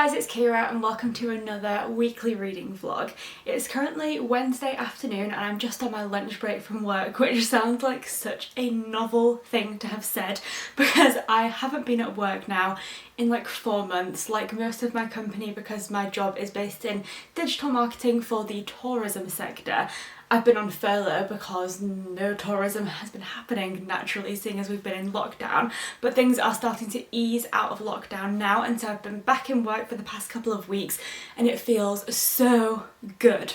guys, it's Ciara and welcome to another weekly reading vlog. It's currently Wednesday afternoon and I'm just on my lunch break from work, which sounds like such a novel thing to have said because I haven't been at work now in like 4 months, like most of my company, because my job is based in digital marketing for the tourism sector. I've been on furlough because no tourism has been happening naturally, seeing as we've been in lockdown, but things are starting to ease out of lockdown now, and so I've been back in work for the past couple of weeks and it feels so good.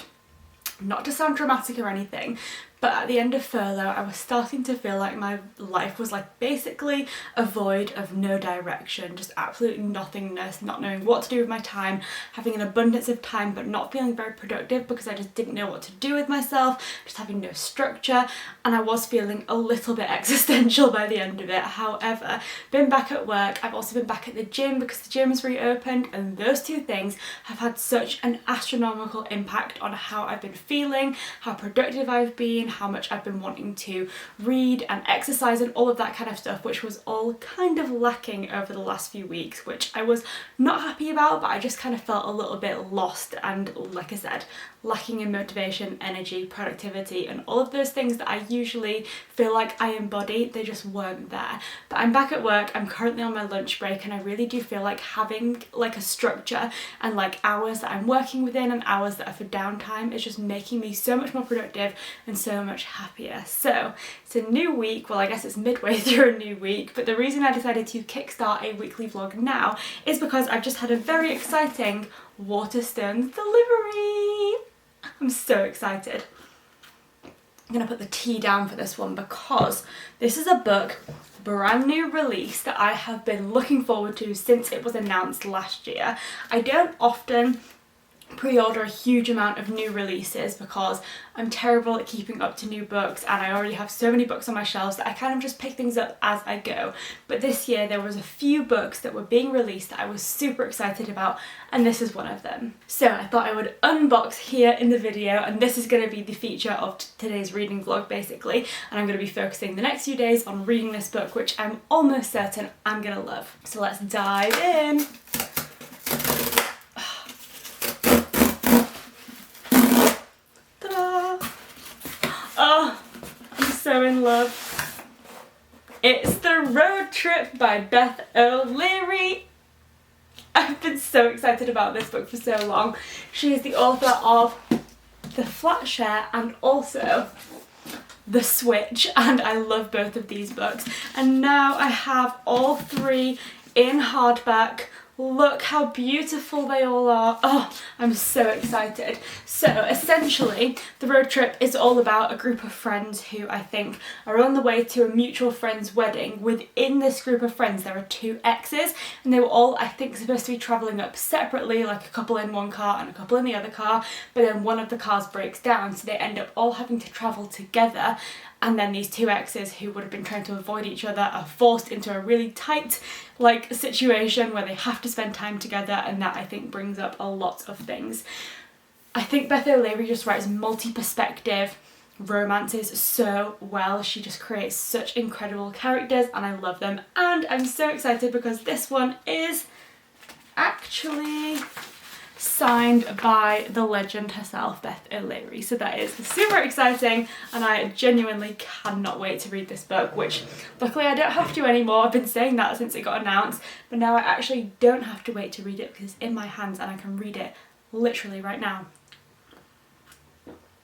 Not to sound dramatic or anything, but at the end of furlough I was starting to feel like my life was like basically a void of no direction, just absolute nothingness, not knowing what to do with my time, having an abundance of time but not feeling very productive because I just didn't know what to do with myself, just having no structure, and I was feeling a little bit existential by the end of it. However, been back at work, I've also been back at the gym because the gym's reopened, and those two things have had such an astronomical impact on how I've been feeling, how productive I've been, how much I've been wanting to read and exercise and all of that kind of stuff, which was all kind of lacking over the last few weeks, which I was not happy about, but I just kind of felt a little bit lost and, like I said, lacking in motivation, energy, productivity, and all of those things that I usually feel like I embody. They just weren't there. But I'm back at work, I'm currently on my lunch break, and I really do feel like having like a structure and like hours that I'm working within and hours that are for downtime is just making me so much more productive and so much happier. So it's a new week, well I guess it's midway through a new week, but the reason I decided to kickstart a weekly vlog now is because I've just had a very exciting Waterstones delivery. I'm so excited. I'm gonna put the tea down for this one because this is a book, brand new release, that I have been looking forward to since it was announced last year. I don't often pre-order a huge amount of new releases because I'm terrible at keeping up to new books, and I already have so many books on my shelves that I kind of just pick things up as I go. But this year there was a few books that were being released that I was super excited about, and this is one of them. So I thought I would unbox here in the video, and this is going to be the feature of today's reading vlog basically, and I'm going to be focusing the next few days on reading this book, which I'm almost certain I'm going to love. So let's dive in. Oh, I'm so in love. It's The Road Trip by Beth O'Leary. I've been so excited about this book for so long. She is the author of The Flat Share and also The Switch, and I love both of these books. And now I have all three in hardback. Look how beautiful they all are. Oh, I'm so excited. So essentially, The Road Trip is all about a group of friends who I think are on the way to a mutual friend's wedding. Within this group of friends, there are two exes, and they were all, I think, supposed to be travelling up separately, like a couple in one car and a couple in the other car, but then one of the cars breaks down, so they end up all having to travel together. And then these two exes who would have been trying to avoid each other are forced into a really tight like situation where they have to spend time together, and that I think brings up a lot of things. I think Beth O'Leary just writes multi-perspective romances so well. She just creates such incredible characters and I love them, and I'm so excited because this one is actually signed by the legend herself, Beth O'Leary. So that is super exciting, and I genuinely cannot wait to read this book, which luckily I don't have to anymore. I've been saying that since it got announced, but now I actually don't have to wait to read it because it's in my hands and I can read it literally right now.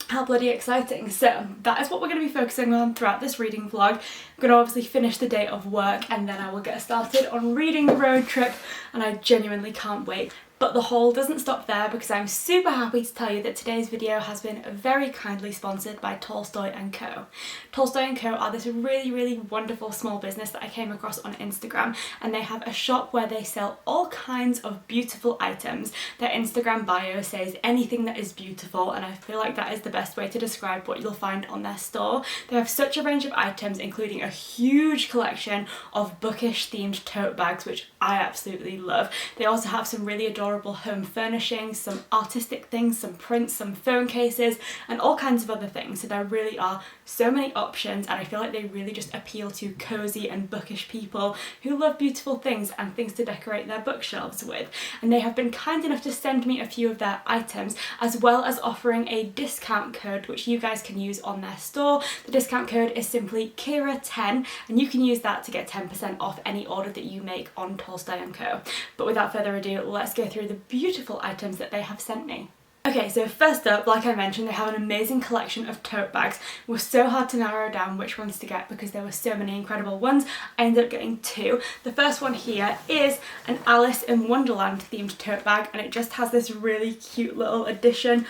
How bloody exciting. So that is what we're going to be focusing on throughout this reading vlog. I'm going to obviously finish the day of work and then I will get started on reading The Road Trip, and I genuinely can't wait. But the haul doesn't stop there because I'm super happy to tell you that today's video has been very kindly sponsored by Tolstoy and Co. Tolstoy and Co are this really wonderful small business that I came across on Instagram, and they have a shop where they sell all kinds of beautiful items. Their Instagram bio says anything that is beautiful, and I feel like that is the best way to describe what you'll find on their store. They have such a range of items, including a huge collection of bookish themed tote bags, which I absolutely love. They also have some really adorable home furnishings, some artistic things, some prints, some phone cases, and all kinds of other things. So there really are so many options, and I feel like they really just appeal to cozy and bookish people who love beautiful things and things to decorate their bookshelves with. And they have been kind enough to send me a few of their items, as well as offering a discount code which you guys can use on their store. The discount code is simply Ciara10, and you can use that to get 10% off any order that you make on Tolstoy and Co. But without further ado, let's go through the beautiful items that they have sent me. Okay, so first up, like I mentioned, they have an amazing collection of tote bags. It was so hard to narrow down which ones to get because there were so many incredible ones. I ended up getting two. The first one here is an Alice in Wonderland themed tote bag, and it just has this really cute little addition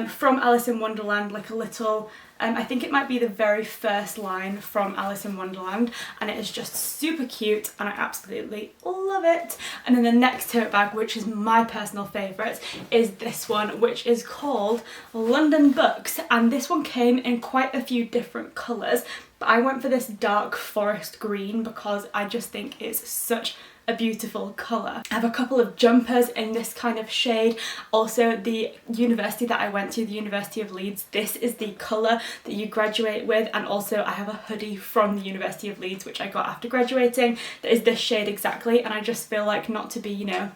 from Alice in Wonderland, like a little I think it might be the very first line from Alice in Wonderland, and it is just super cute and I absolutely love it. And then the next tote bag, which is my personal favourite, is this one, which is called London Books, and this one came in quite a few different colours, but I went for this dark forest green because I just think it's such a beautiful colour. I have a couple of jumpers in this kind of shade. Also, the university that I went to, the University of Leeds, this is the colour that you graduate with, and also I have a hoodie from the University of Leeds which I got after graduating that is this shade exactly, and I just feel like, not to be, you know,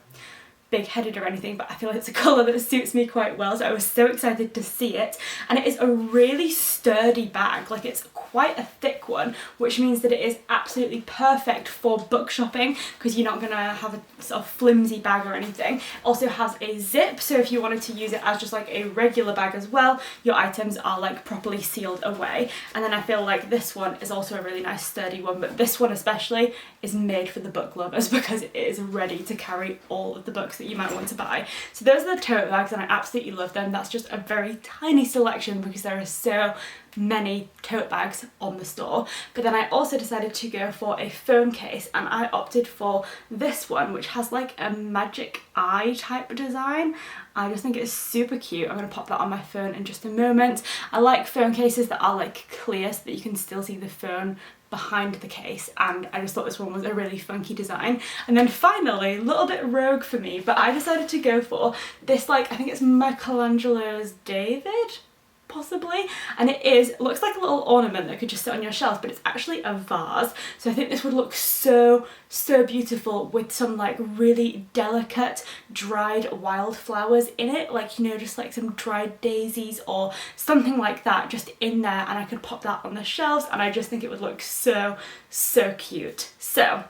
big-headed or anything, but I feel like it's a colour that suits me quite well, so I was so excited to see it. And it is a really sturdy bag, like it's quite a thick one, which means that it is absolutely perfect for book shopping because you're not going to have a sort of flimsy bag or anything. It also has a zip, so if you wanted to use it as just like a regular bag as well, your items are like properly sealed away. And then I feel like this one is also a really nice sturdy one, but this one especially is made for the book lovers because it is ready to carry all of the books that you might want to buy. So those are the tote bags, and I absolutely love them. That's just a very tiny selection because there are so many tote bags on the store. But then I also decided to go for a phone case, and I opted for this one, which has like a magic eye type design. I just think it's super cute. I'm going to pop that on my phone in just a moment. I like phone cases that are like clear so that you can still see the phone behind the case, and I just thought this one was a really funky design. And then finally, a little bit rogue for me, but I decided to go for this, like, I think it's Michelangelo's David, possibly, and it looks like a little ornament that could just sit on your shelf, but it's actually a vase. So I think this would look so beautiful with some like really delicate dried wildflowers in it, like, you know, just like some dried daisies or something like that just in there, and I could pop that on the shelves, and I just think it would look so cute. So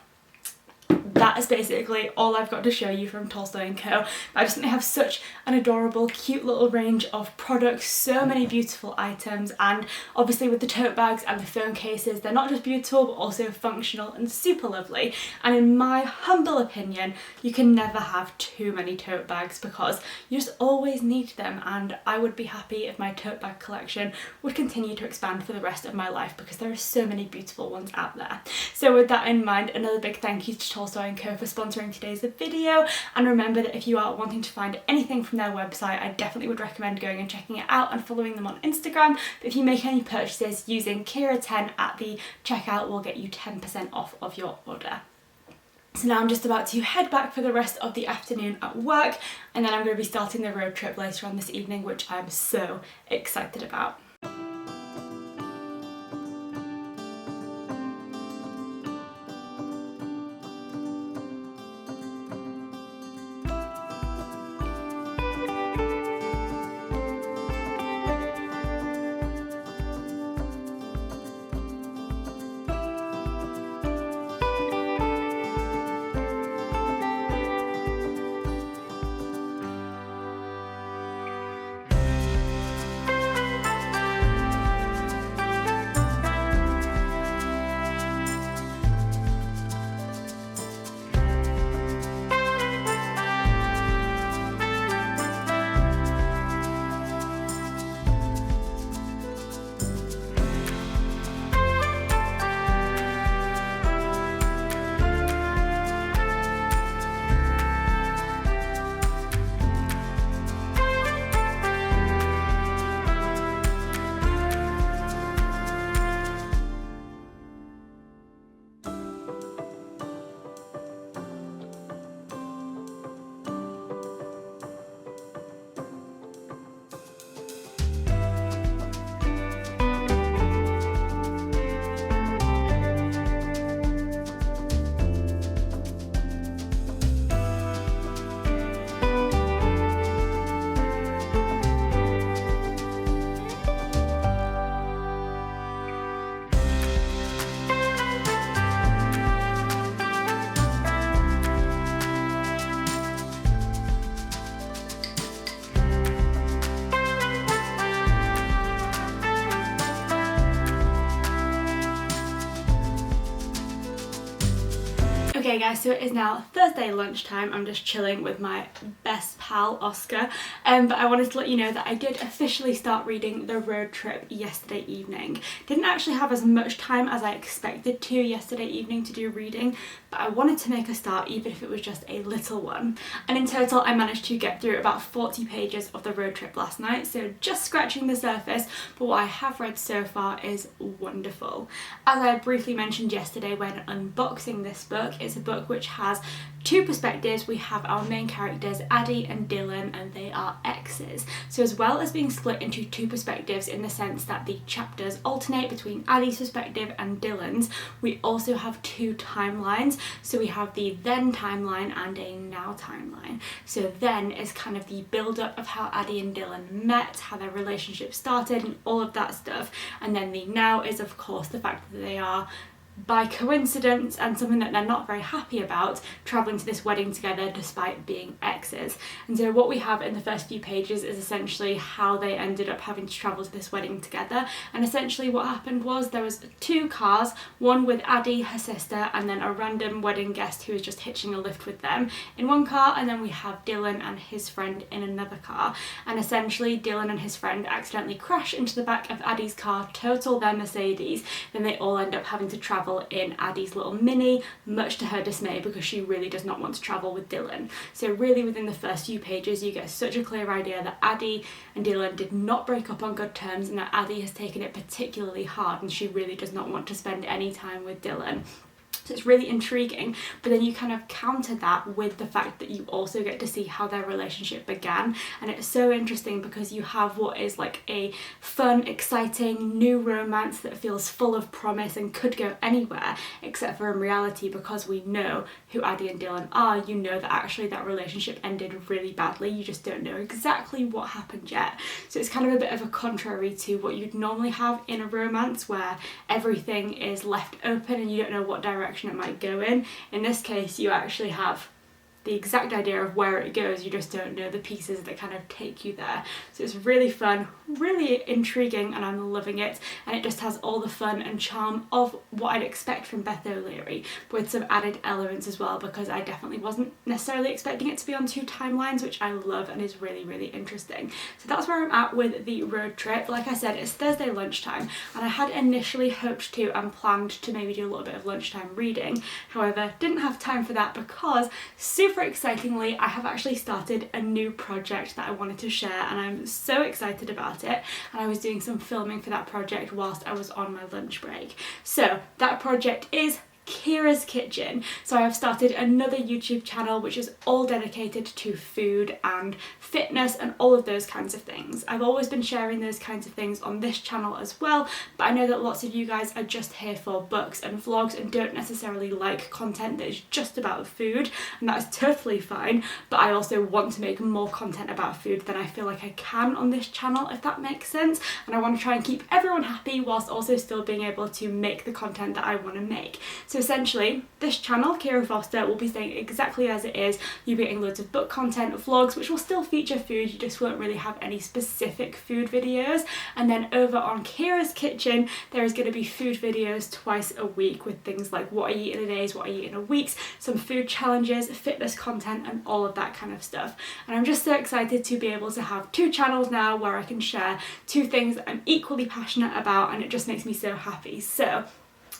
that is basically all I've got to show you from Tolstoy & Co. I just think they have such an adorable, cute little range of products, so many beautiful items, and obviously with the tote bags and the phone cases, they're not just beautiful but also functional and super lovely. And in my humble opinion, you can never have too many tote bags because you just always need them, and I would be happy if my tote bag collection would continue to expand for the rest of my life because there are so many beautiful ones out there. So with that in mind, another big thank you to Tolstoy & Co for sponsoring today's video, and remember that if you are wanting to find anything from their website, I definitely would recommend going and checking it out and following them on Instagram. But if you make any purchases using Ciara10 at the checkout, will get you 10% off of your order. So now I'm just about to head back for the rest of the afternoon at work, and then I'm going to be starting the road trip later on this evening, which I'm so excited about. Okay guys, so it is now Thursday lunchtime. I'm just chilling with my best pal Oscar, but I wanted to let you know that I did officially start reading The Road Trip yesterday evening. Didn't actually have as much time as I expected to yesterday evening to do reading, but I wanted to make a start even if it was just a little one. And in total I managed to get through about 40 pages of The Road Trip last night, so just scratching the surface, but what I have read so far is wonderful. As I briefly mentioned yesterday when unboxing this book, it's a book which has two perspectives. We have our main characters Addie and Dylan, and they are exes. So as well as being split into two perspectives in the sense that the chapters alternate between Addie's perspective and Dylan's, we also have two timelines. So we have the then timeline and a now timeline. So then is kind of the build up of how Addie and Dylan met, how their relationship started and all of that stuff. And then the now is of course the fact that they are, by coincidence and something that they're not very happy about, travelling to this wedding together despite being exes. And so what we have in the first few pages is essentially how they ended up having to travel to this wedding together. And essentially what happened was there was two cars, one with Addie, her sister, and then a random wedding guest who was just hitching a lift with them in one car, and then we have Dylan and his friend in another car. And essentially Dylan and his friend accidentally crash into the back of Addie's car, total their Mercedes, then they all end up having to travel in Addie's little Mini, much to her dismay because she really does not want to travel with Dylan. So really within the first few pages you get such a clear idea that Addie and Dylan did not break up on good terms, and that Addie has taken it particularly hard and she really does not want to spend any time with Dylan. So it's really intriguing, but then you kind of counter that with the fact that you also get to see how their relationship began. And it's so interesting because you have what is like a fun, exciting new romance that feels full of promise and could go anywhere, except for in reality, because we know who Addie and Dylan are, you know that actually that relationship ended really badly. You just don't know exactly what happened yet. So it's kind of a bit of a contrary to what you'd normally have in a romance where everything is left open and you don't know what direction it might go in. In this case you actually have the exact idea of where it goes, you just don't know the pieces that kind of take you there. So it's really fun, really intriguing, and I'm loving it. And it just has all the fun and charm of what I'd expect from Beth O'Leary, but with some added elements as well, because I definitely wasn't necessarily expecting it to be on two timelines, which I love and is really, really interesting. So that's where I'm at with The Road Trip. Like I said, it's Thursday lunchtime, and I had initially hoped to and planned to maybe do a little bit of lunchtime reading. However, didn't have time for that because super excitingly I have actually started a new project that I wanted to share, and I'm so excited about it. And I was doing some filming for that project whilst I was on my lunch break. So that project is Ciara's Kitchen. So I have started another YouTube channel which is all dedicated to food and fitness and all of those kinds of things. I've always been sharing those kinds of things on this channel as well, but I know that lots of you guys are just here for books and vlogs and don't necessarily like content that is just about food, and that's totally fine, but I also want to make more content about food than I feel like I can on this channel, if that makes sense. And I want to try and keep everyone happy whilst also still being able to make the content that I want to make. So essentially, this channel, Ciara Foster, will be staying exactly as it is. You'll be getting loads of book content, vlogs, which will still feature food, you just won't really have any specific food videos. And then over on Ciara's Kitchen, there is going to be food videos twice a week with things like what I eat in a day, what I eat in a week, some food challenges, fitness content, and all of that kind of stuff. And I'm just so excited to be able to have two channels now where I can share two things that I'm equally passionate about, and it just makes me so happy. So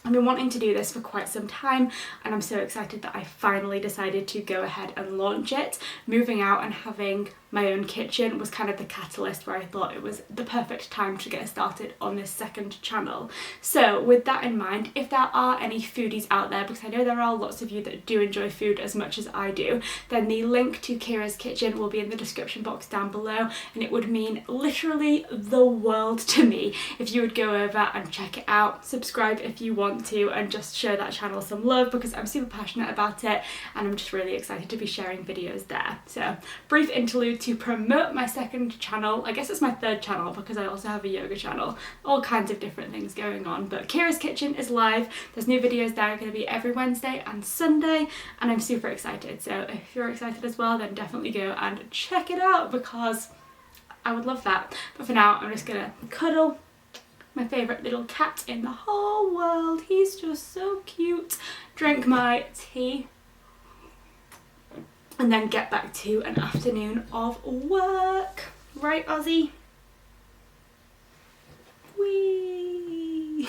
I've been wanting to do this for quite some time, and I'm so excited that I finally decided to go ahead and launch it. Moving out and having my own kitchen was kind of the catalyst where I thought it was the perfect time to get started on this second channel. So with that in mind, if there are any foodies out there, because I know there are lots of you that do enjoy food as much as I do, then the link to Ciara's Kitchen will be in the description box down below, and it would mean literally the world to me if you would go over and check it out, subscribe if you want to, and just show that channel some love, because I'm super passionate about it and I'm just really excited to be sharing videos there. So brief interlude to promote my second channel. I guess it's my third channel because I also have a yoga channel, all kinds of different things going on, but Ciara's Kitchen is live. There's new videos there, going to be every Wednesday and Sunday, and I'm super excited. So if you're excited as well, then definitely go and check it out because I would love that. But for now, I'm just gonna cuddle my favourite little cat in the whole world. He's just so cute. Drink my tea and then get back to an afternoon of work. Right, Ozzy? Whee!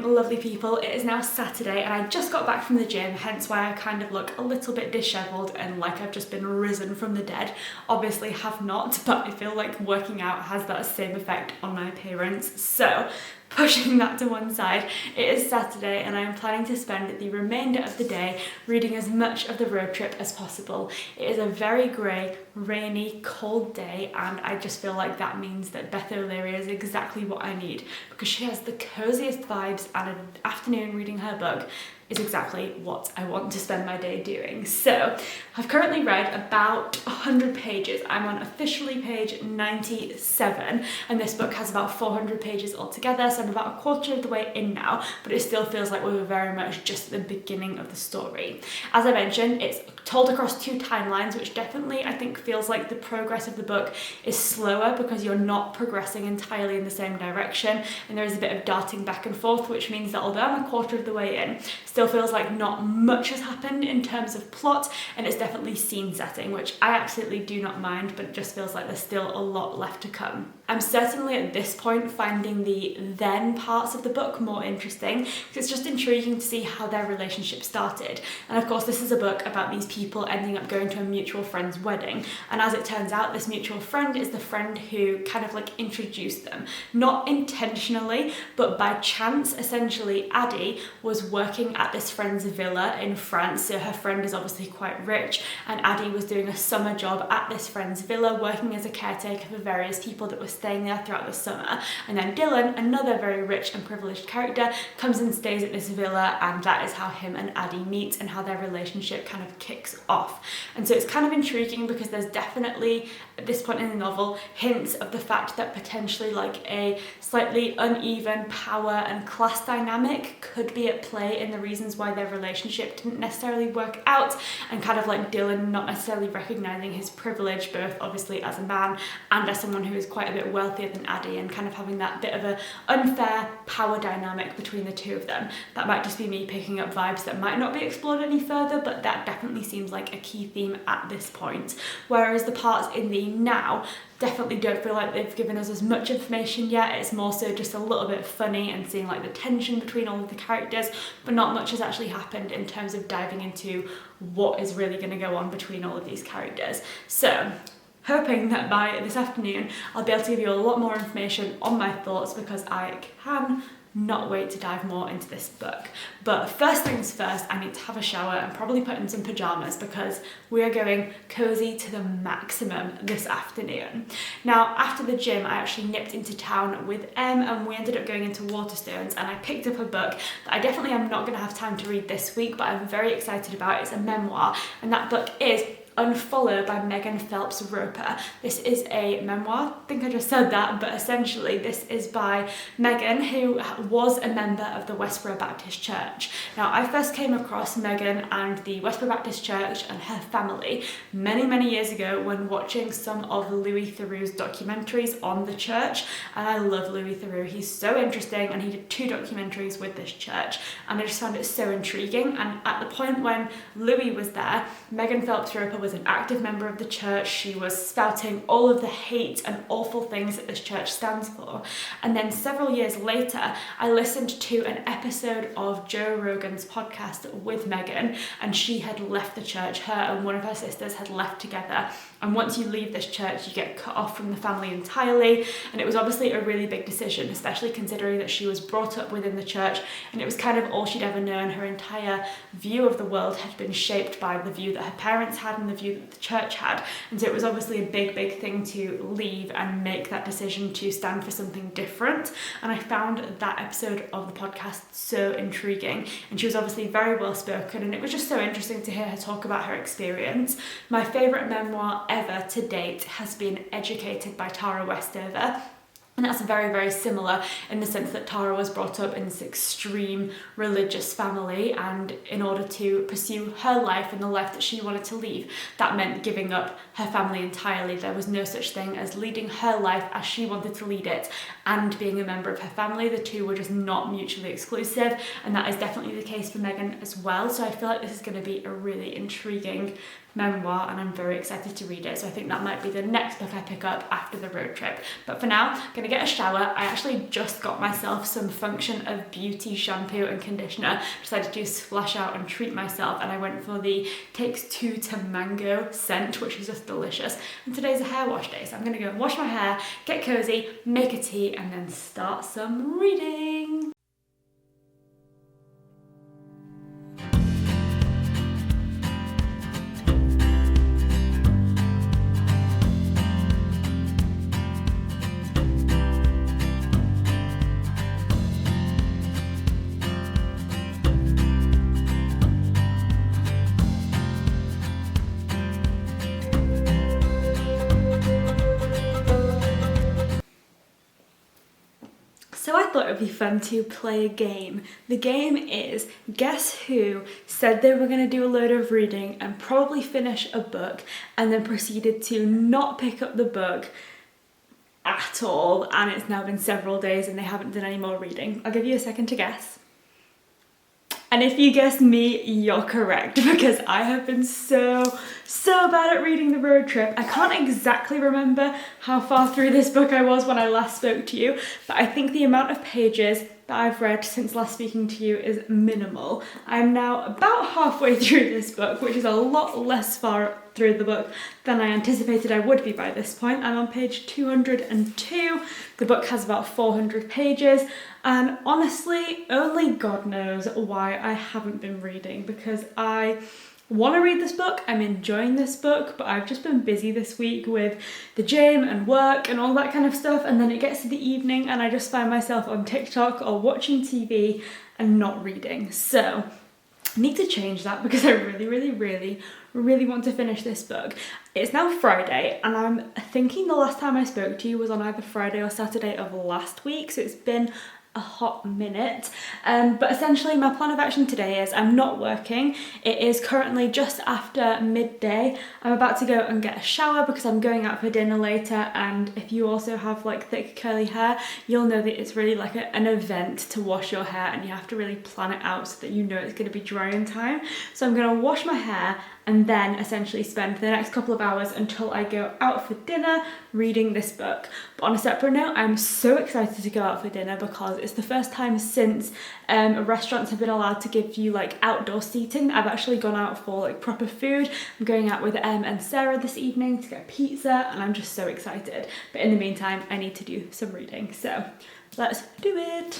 Lovely people, it is now Saturday and I just got back from the gym, hence why I kind of look a little bit dishevelled and like I've just been risen from the dead. Obviously have not, but I feel like working out has that same effect on my appearance. So pushing that to one side, it is Saturday and I am planning to spend the remainder of the day reading as much of the road trip as possible. It is a very grey, rainy, cold day and I just feel like that means that Beth O'Leary is exactly what I need, because she has the coziest vibes and an afternoon reading her book is exactly what I want to spend my day doing. So I've currently read about 100 pages. I'm on officially page 97 and this book has about 400 pages altogether, so I'm about a quarter of the way in now, but it still feels like we were very much just at the beginning of the story. As I mentioned, it's told across two timelines, which definitely I think feels like the progress of the book is slower because you're not progressing entirely in the same direction and there is a bit of darting back and forth, which means that although I'm a quarter of the way in, still feels like not much has happened in terms of plot, and it's definitely scene setting, which I absolutely do not mind, but it just feels like there's still a lot left to come. I'm certainly at this point finding the then parts of the book more interesting because it's just intriguing to see how their relationship started. And of course this is a book about these people ending up going to a mutual friend's wedding, and as it turns out this mutual friend is the friend who kind of like introduced them. Not intentionally, but by chance. Essentially Addie was working at this friend's villa in France, so her friend is obviously quite rich, and Addie was doing a summer job at this friend's villa working as a caretaker for various people that were staying there throughout the summer. And then Dylan, another very rich and privileged character, comes and stays at this villa, and that is how him and Addie meet and how their relationship kind of kicks off. And so it's kind of intriguing because there's definitely at this point in the novel hints of the fact that potentially like a slightly uneven power and class dynamic could be at play in the reasons why their relationship didn't necessarily work out, and kind of like Dylan not necessarily recognising his privilege, both obviously as a man and as someone who is quite a bit wealthier than Addie, and kind of having that bit of an unfair power dynamic between the two of them. That might just be me picking up vibes that might not be explored any further, but that definitely seems like a key theme at this point. Whereas the parts in the now definitely don't feel like they've given us as much information yet. It's more so just a little bit funny and seeing like the tension between all of the characters, but not much has actually happened in terms of diving into what is really going to go on between all of these characters. So hoping that by this afternoon I'll be able to give you a lot more information on my thoughts, because I can not wait to dive more into this book. But first things first, I need to have a shower and probably put in some pajamas because we are going cozy to the maximum this afternoon. Now after the gym I actually nipped into town with Em and we ended up going into Waterstones, and I picked up a book that I definitely am not going to have time to read this week, but I'm very excited about. It's a memoir, and that book is Unfollow by Megan Phelps Roper. This is a memoir, I think I just said that, but essentially this is by Megan, who was a member of the Westboro Baptist Church. Now I first came across Megan and the Westboro Baptist Church and her family many years ago when watching some of Louis Theroux's documentaries on the church, and I love Louis Theroux. He's so interesting and he did 2 documentaries with this church, and I just found it so intriguing. And at the point when Louis was there, Megan Phelps Roper was was an active member of the church. She was spouting all of the hate and awful things that this church stands for. And then several years later, I listened to an episode of Joe Rogan's podcast with Megan, and she had left the church. Her and one of her sisters had left together. And once you leave this church, you get cut off from the family entirely. And it was obviously a really big decision, especially considering that she was brought up within the church and it was kind of all she'd ever known. Her entire view of the world had been shaped by the view that her parents had and the view that the church had. And so it was obviously a big thing to leave and make that decision to stand for something different. And I found that episode of the podcast so intriguing. And she was obviously very well spoken, and it was just so interesting to hear her talk about her experience. My favourite memoir ever to date has been Educated by Tara Westover. And that's very similar in the sense that Tara was brought up in this extreme religious family, and in order to pursue her life and the life that she wanted to lead, that meant giving up her family entirely. There was no such thing as leading her life as she wanted to lead it and being a member of her family. The two were just not mutually exclusive, and that is definitely the case for Megan as well. So I feel like this is going to be a really intriguing memoir, and I'm very excited to read it. So I think that might be the next book I pick up after the road trip. But for now, I'm gonna get a shower. I actually just got myself some Function of Beauty shampoo and conditioner. Decided to splash out and treat myself, and I went for the Takes Two to Mango scent, which is just delicious. And today's a hair wash day, so I'm gonna go wash my hair, get cozy, make a tea, and then start some reading. So I thought it would be fun to play a game. The game is Guess Who said they were going to do a load of reading and probably finish a book, and then proceeded to not pick up the book at all, and it's now been several days and they haven't done any more reading. I'll give you a second to guess. And if you guessed me, you're correct, because I have been so bad at reading the road trip. I can't exactly remember how far through this book I was when I last spoke to you, but I think the amount of pages that I've read since last speaking to you is minimal. I'm now about halfway through this book, which is a lot less far through the book than I anticipated I would be by this point. I'm on page 202. The book has about 400 pages, and honestly, only God knows why I haven't been reading, because I want to read this book, I'm enjoying this book, but I've just been busy this week with the gym and work and all that kind of stuff, and then it gets to the evening and I just find myself on TikTok or watching TV and not reading. So I need to change that, because I really want to finish this book. It's now Friday, and I'm thinking the last time I spoke to you was on either Friday or Saturday of last week, so it's been a hot minute. But essentially my plan of action today is I'm not working. It is currently just after midday. I'm about to go and get a shower because I'm going out for dinner later, and if you also have like thick curly hair, you'll know that it's really like an event to wash your hair, and you have to really plan it out so that you know it's going to be dry in time. So I'm going to wash my hair and then essentially spend the next couple of hours until I go out for dinner reading this book. But on a separate note, I'm so excited to go out for dinner because it's the first time since restaurants have been allowed to give you like outdoor seating. I've actually gone out for like proper food. I'm going out with and Ciara this evening to get pizza, and I'm just so excited. But in the meantime, I need to do some reading. So let's do it.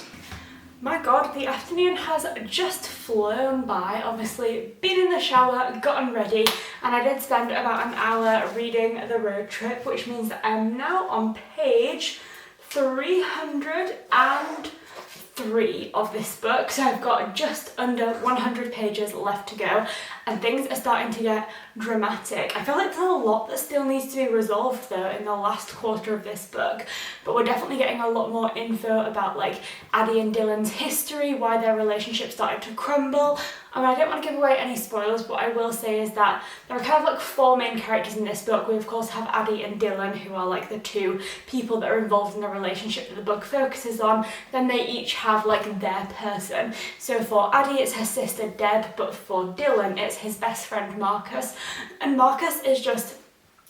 My God, the afternoon has just flown by. Obviously, been in the shower, gotten ready, and I did spend about an hour reading The Road Trip, which means that I'm now on page 303 of this book. So I've got just under 100 pages left to go, and things are starting to get dramatic. I feel like there's a lot that still needs to be resolved though in the last quarter of this book, but we're definitely getting a lot more info about like Addie and Dylan's history, why their relationship started to crumble. I mean, I don't want to give away any spoilers, but I will say is that there are kind of like 4 main characters in this book. We of course have Addie and Dylan, who are like the 2 people that are involved in the relationship that the book focuses on. Then they each have like their person. So for Addie it's her sister Deb, but for Dylan it's his best friend Marcus. And Marcus is just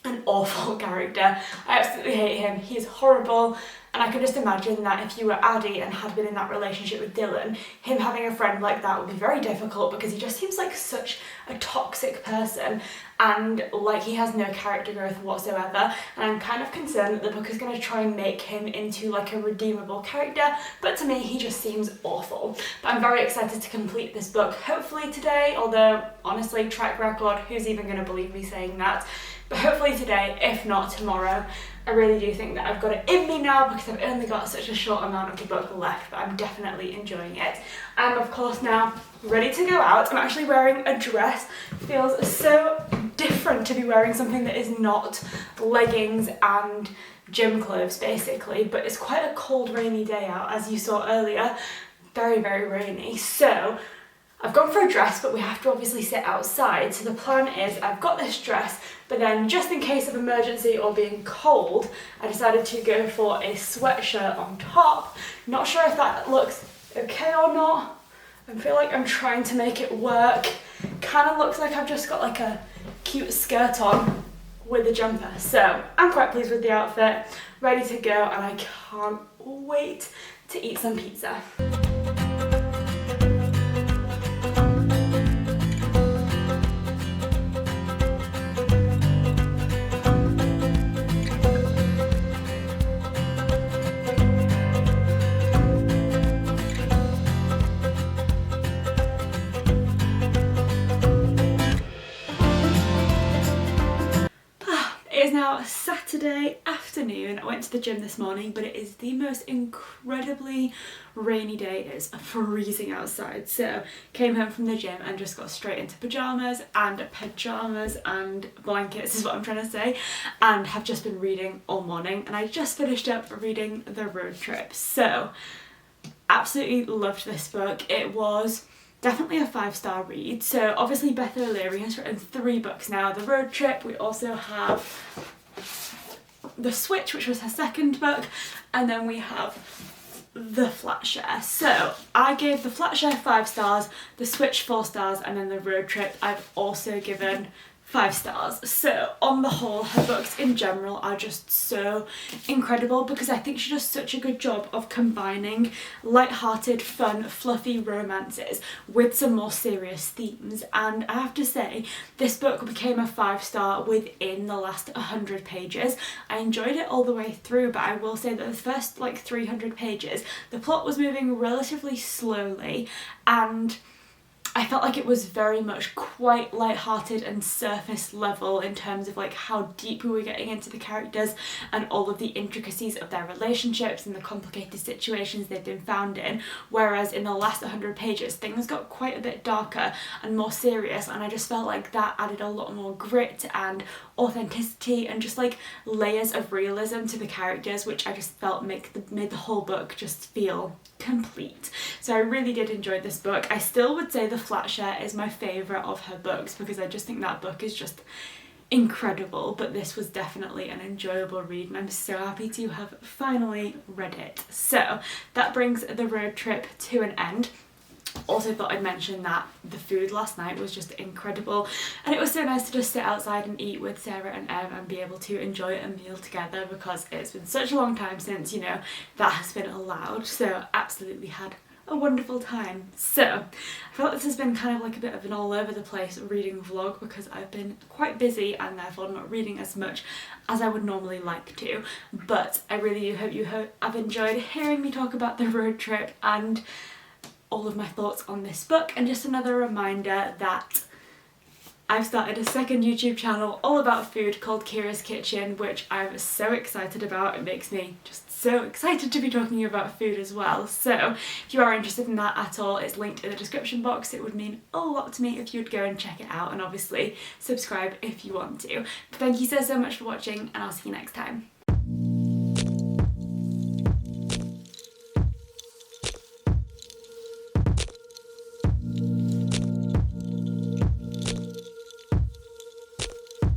an awful character. I absolutely hate him. He's horrible. And I can just imagine that if you were Addie and had been in that relationship with Dylan, him having a friend like that would be very difficult, because he just seems like such a toxic person and like he has no character growth whatsoever. And I'm kind of concerned that the book is going to try and make him into like a redeemable character, but to me he just seems awful. But I'm very excited to complete this book, hopefully today, although honestly, track record, who's even going to believe me saying that? But hopefully today, if not tomorrow. I really do think that I've got it in me now, because I've only got such a short amount of the book left, but I'm definitely enjoying it. I'm of course now ready to go out. I'm actually wearing a dress. It feels so different to be wearing something that is not leggings and gym clothes basically, but it's quite a cold rainy day out, as you saw earlier. Very, very rainy. So I've gone for a dress, but we have to obviously sit outside. So the plan is I've got this dress, but then just in case of emergency or being cold, I decided to go for a sweatshirt on top. Not sure if that looks okay or not. I feel like I'm trying to make it work. Kind of looks like I've just got like a cute skirt on with a jumper. So I'm quite pleased with the outfit, ready to go, and I can't wait to eat some pizza. It is now Saturday afternoon. I went to the gym this morning, but it is the most incredibly rainy day. It is freezing outside, so came home from the gym and just got straight into pyjamas and blankets is what I'm trying to say, and have just been reading all morning. And I just finished up reading The Road Trip, so absolutely loved this book. It was definitely a 5-star read. So obviously Beth O'Leary has written 3 books now. The Road Trip, we also have The Switch, which was her 2nd book, and then we have The Flat Share. So I gave The Flat Share 5 stars, The Switch 4 stars, and then The Road Trip I've also given 5 stars. So on the whole, her books in general are just so incredible, because I think she does such a good job of combining light-hearted, fun, fluffy romances with some more serious themes. And I have to say, this book became a 5-star within the last 100 pages. I enjoyed it all the way through, but I will say that the first like 300 pages, the plot was moving relatively slowly, and I felt like it was very much quite light-hearted and surface level in terms of like how deep we were getting into the characters and all of the intricacies of their relationships and the complicated situations they've been found in, whereas in the last 100 pages things got quite a bit darker and more serious, and I just felt like that added a lot more grit and authenticity and just like layers of realism to the characters, which I just felt made the whole book just feel complete. So I really did enjoy this book. I still would say The Flat Share is my favourite of her books, because I just think that book is just incredible, but this was definitely an enjoyable read and I'm so happy to have finally read it. So that brings The Road Trip to an end. Also thought I'd mention that the food last night was just incredible, and it was so nice to just sit outside and eat with Ciara and Ev and be able to enjoy a meal together, because it's been such a long time since, you know, that has been allowed. So absolutely had a wonderful time. So I feel like this has been kind of like a bit of an all over the place reading vlog, because I've been quite busy and therefore not reading as much as I would normally like to, but I really do hope you have enjoyed hearing me talk about The Road Trip and all of my thoughts on this book. And just another reminder that I've started a 2nd YouTube channel all about food called Ciara's Kitchen, which I'm so excited about. It makes me just so excited to be talking about food as well. So if you are interested in that at all, it's linked in the description box. It would mean a lot to me if you'd go and check it out, and obviously subscribe if you want to. But thank you so much for watching, and I'll see you next time.